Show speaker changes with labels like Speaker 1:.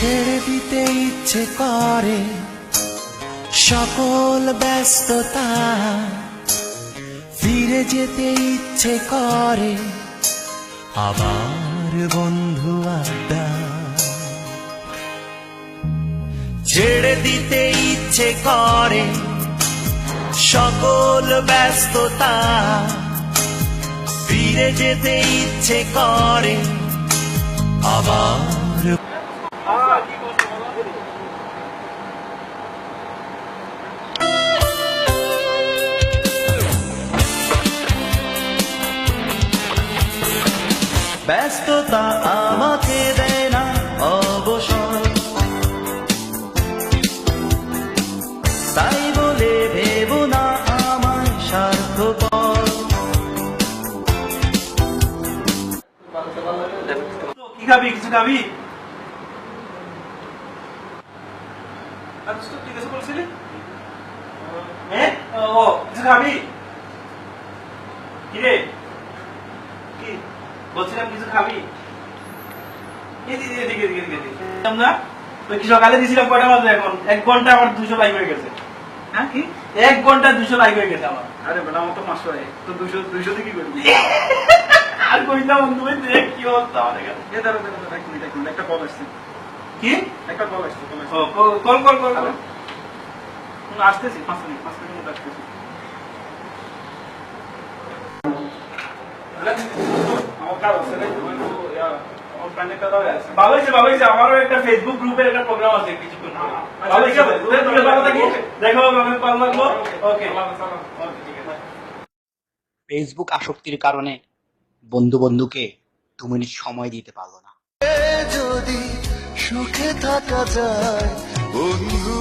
Speaker 1: ছেড়ে দিতে ইচ্ছে করে সকল ব্যস্ততা, ফিরে যেতে ইচ্ছে করে আবার বন্ধু আড্ডা। ছেড়ে দিতে ইচ্ছে করে সকল ব্যস্ততা, ফিরে যেতে ইচ্ছে করে আবার। ব্যস্ততা আমাকে দেয় না অবসর, তাই বলে ভেবো না আমার স্বার্থপর।
Speaker 2: কি খাবি? কিছু খাবি? কিছু বলছিলি? হ্যাঁ, ও কিছু খাবি? কি রে? কি বলছিলাম, কিছু খাবি? না তো কি সকালে দিয়েছিলাম, কয়টা বাজে এখন? 1 ঘন্টা আমার 200 লাইক হয়ে গেছে। হ্যাঁ কি 1 ঘন্টা 200 লাইক হয়ে গেছে আমার। আরে বেটা, আমার তো 500 হয়, তো 200 দিয়ে কি করবি? আর কইতা বন্ধু ভাই, দেখ কি অবস্থা আমাদের কাছে। এ দাঁড়া দাঁড়া দাঁড়া, এক মিনিট একটা কল আসছে। কি একটা কল আসছে? কল আসতেছি, 5 মিনিট মধ্যে আসতেছি। আমার কাজ আছে রে, ভালো হয়েছে। আমারও একটা ফেসবুক গ্রুপের একটা প্রোগ্রাম আছে কিছুক্ষণ। ভালো হয়েছে, ভালো থাকি, দেখা হবে, আমি ভালো লাগলো। ওকে,
Speaker 3: ফেসবুক আসক্তির কারণে বন্ধুকে 2 মিনিট সময় দিতে পারলো না।
Speaker 1: যদি সুখে থাকা যায় বন্ধু